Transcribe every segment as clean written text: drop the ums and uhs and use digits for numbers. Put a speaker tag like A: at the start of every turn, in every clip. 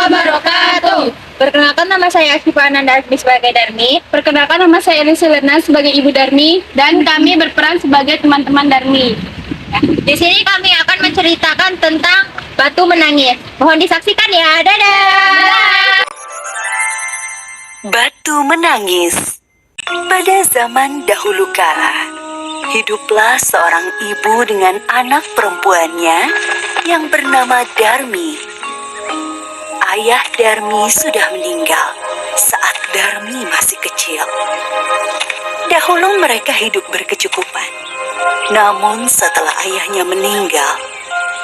A: wabarakatuh.
B: Perkenalkan, nama saya Asyifa Ananda Asmi sebagai Darmi.
A: Perkenalkan, nama saya Elisa Lerna sebagai Ibu Darmi dan kami berperan sebagai teman-teman Darmi.
B: Di sini kami akan menceritakan tentang batu menangis. Mohon disaksikan ya. Dadah.
C: Batu menangis. Pada zaman dahulu kala, hiduplah seorang ibu dengan anak perempuannya yang bernama Darmi. Ayah Darmi sudah meninggal saat Darmi masih kecil. Dahulu mereka hidup berkecukupan. Namun setelah ayahnya meninggal,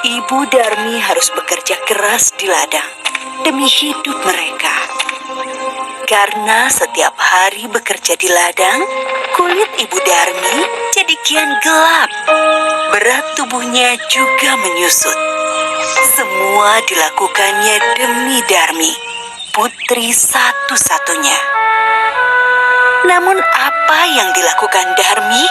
C: ibu Darmi harus bekerja keras di ladang demi hidup mereka. Karena setiap hari bekerja di ladang, kulit ibu Darmi jadi kian gelap. Berat tubuhnya juga menyusut. Semua dilakukannya demi Darmi, putri satu-satunya. Namun apa yang dilakukan Darmi?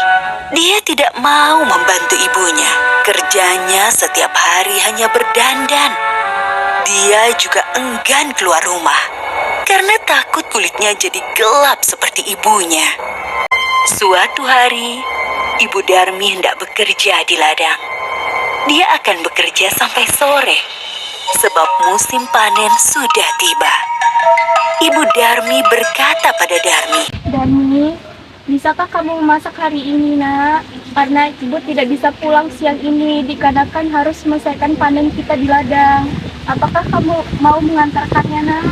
C: Dia tidak mau membantu ibunya. Kerjanya setiap hari hanya berdandan. Dia juga enggan keluar rumah karena takut kulitnya jadi gelap seperti ibunya. Suatu hari, ibu Darmi hendak bekerja di ladang. Dia akan bekerja sampai sore, sebab musim panen sudah tiba. Ibu Darmi berkata pada Darmi,
A: Darmi, bisakah kamu memasak hari ini, nak? Karena ibu tidak bisa pulang siang ini, dikarenakan harus selesaikan panen kita di ladang. Apakah kamu mau mengantarkannya, nak?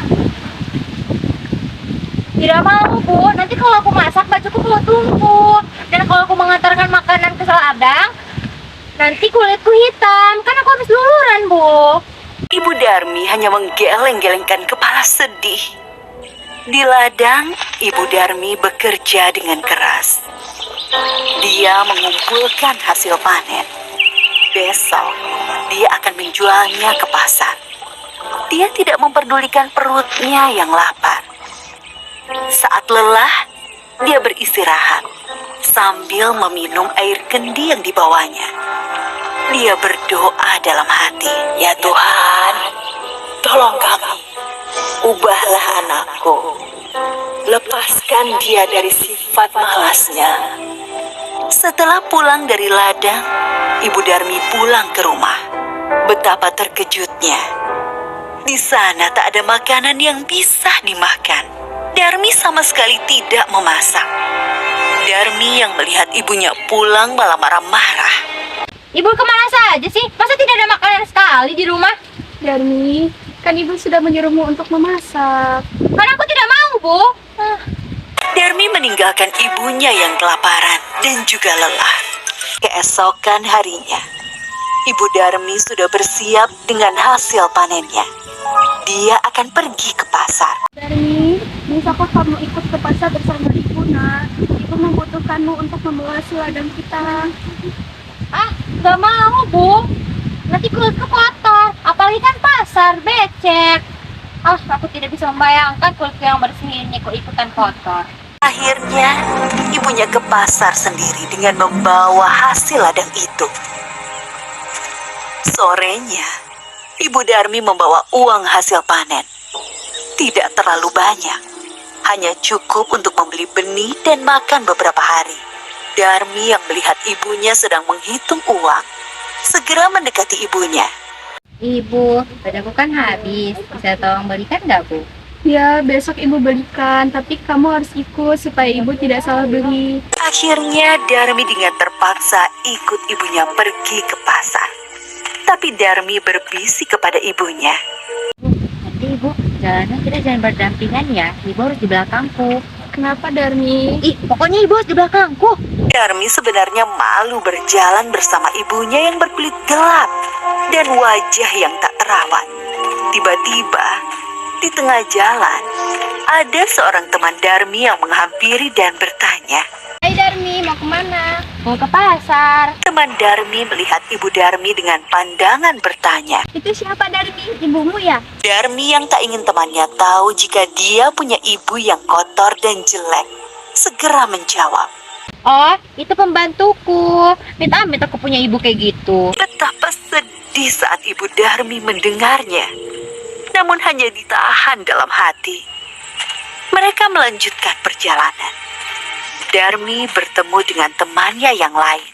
B: Tidak mau, Bu. Nanti kalau aku masak, bajuku mau tumpul. Dan kalau aku mengantarkan makanan ke ladang, nanti kulitku hitam. Kan aku habis luluran, Bu.
C: Ibu Darmi hanya menggeleng-gelengkan kepala sedih. Di ladang, Ibu Darmi bekerja dengan keras. Dia mengumpulkan hasil panen. Besok, dia akan menjualnya ke pasar. Dia tidak memperdulikan perutnya yang lapar. Saat lelah, dia beristirahat sambil meminum air kendi yang dibawanya. Dia berdoa dalam hati, "Ya Tuhan, tolong kami, ubahlah anakku. Lepaskan dia dari sifat malasnya." Setelah pulang dari ladang, Ibu Darmi pulang ke rumah. Betapa terkejutnya. Di sana tak ada makanan yang bisa dimakan. Darmi sama sekali tidak memasak. Darmi yang melihat ibunya pulang malah marah-marah.
B: Ibu kemana saja sih? Masa tidak ada makanan sekali di rumah?
A: Darmi, kan ibu sudah menyuruhmu untuk memasak.
B: Kan aku tidak mau, Bu.
C: Darmi meninggalkan ibunya yang kelaparan dan juga lelah. Keesokan harinya, Ibu Darmi sudah bersiap dengan hasil panennya. Dia akan pergi ke pasar.
A: Darmi, bisakah kamu ikut ke pasar bersama ibu, nak? Ibu membutuhkanmu untuk membawahi ladang kita.
B: Ah, gak mau, Bu. Nanti kulitku kotor. Apalagi kan pasar, becek. Ah, aku tidak bisa membayangkan kulitku yang bersih ini kok ikutan kotor.
C: Akhirnya, ibunya ke pasar sendiri dengan membawa hasil ladang itu. Sorenya, Ibu Darmi membawa uang hasil panen. Tidak terlalu banyak, hanya cukup untuk membeli benih dan makan beberapa hari. Darmi yang melihat ibunya sedang menghitung uang, segera mendekati ibunya.
B: Ibu, padaku kan habis. Bisa tolong belikan nggak, Bu?
A: Ya, besok ibu belikan, tapi kamu harus ikut supaya ibu tidak salah beli.
C: Akhirnya Darmi dengan terpaksa ikut ibunya pergi ke pasar. Tapi Darmi berbisik kepada ibunya.
B: Nanti Ibu, jalannya kita jangan berdampingan ya. Ibu harus di belakangku.
A: Kenapa, Darmi?
B: Ih, pokoknya Ibu harus di belakangku.
C: Darmi sebenarnya malu berjalan bersama ibunya yang berkulit gelap dan wajah yang tak terawat. Tiba-tiba, di tengah jalan, ada seorang teman Darmi yang menghampiri dan bertanya.
A: Hai Darmi, mau kemana?
B: Mau ke pasar.
C: Teman Darmi melihat Ibu Darmi dengan pandangan bertanya.
A: Itu siapa, Darmi? Ibumu ya?
C: Darmi yang tak ingin temannya tahu jika dia punya ibu yang kotor dan jelek, segera menjawab.
B: Oh, itu pembantuku. Amit-amit aku punya ibu kayak gitu.
C: Betapa sedih saat Ibu Darmi mendengarnya. namun hanya ditahan dalam hati. Mereka melanjutkan perjalanan. Darmi bertemu dengan temannya yang lain.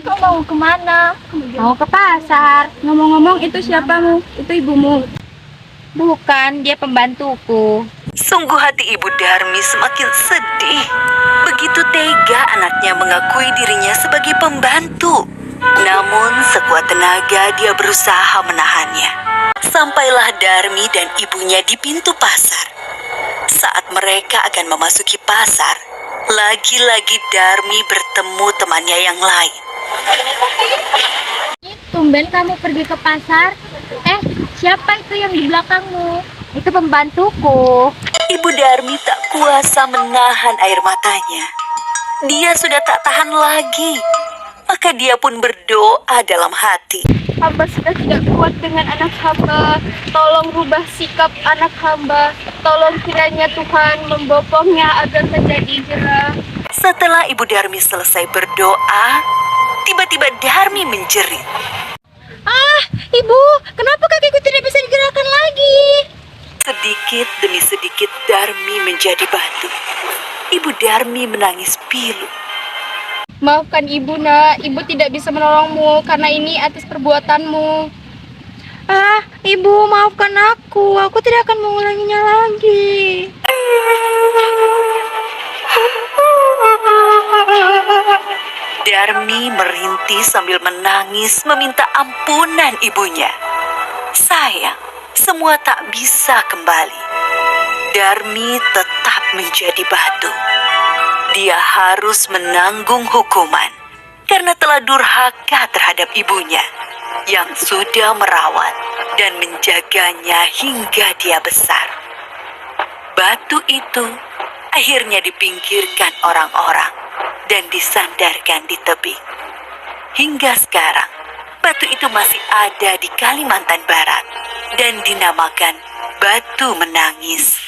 A: Kau mau kemana?
B: Mau ke pasar.
A: Ngomong-ngomong, itu siapamu? Itu ibumu.
B: Bukan, dia pembantuku.
C: Sungguh hati Ibu Darmi semakin sedih. Begitu tega anaknya mengakui dirinya sebagai pembantu. Namun sekuat tenaga dia berusaha menahannya. Sampailah Darmi dan ibunya di pintu pasar. Saat mereka akan memasuki pasar, lagi-lagi Darmi bertemu temannya yang lain.
A: Tumben kamu pergi ke pasar. Siapa itu yang di belakangmu?
B: Itu pembantuku.
C: Ibu Darmi tak kuasa menahan air matanya. Dia sudah tak tahan lagi. Maka dia pun berdoa dalam hati.
A: Hamba sudah tidak kuat dengan anak hamba. Tolong rubah sikap anak hamba. Tolong kiranya Tuhan membopongnya agar menjadi jerah.
C: Setelah Ibu Darmi selesai berdoa, tiba-tiba Darmi menjerit.
B: Ibu, kenapa kakiku tidak bisa digerakkan lagi?
C: Sedikit demi sedikit Darmi menjadi batu. Ibu Darmi menangis pilu.
A: Maafkan ibu, nak. Ibu tidak bisa menolongmu karena ini atas perbuatanmu.
B: Ibu, maafkan aku. Aku tidak akan mengulanginya lagi.
C: Darmi merintih sambil menangis meminta ampunan ibunya. Sayang, semua tak bisa kembali. Darmi tetap menjadi batu. Dia harus menanggung hukuman karena telah durhaka terhadap ibunya yang sudah merawat dan menjaganya hingga dia besar. Batu itu akhirnya dipinggirkan orang-orang dan disandarkan di tebing. Hingga sekarang, batu itu masih ada di Kalimantan Barat dan dinamakan Batu Menangis.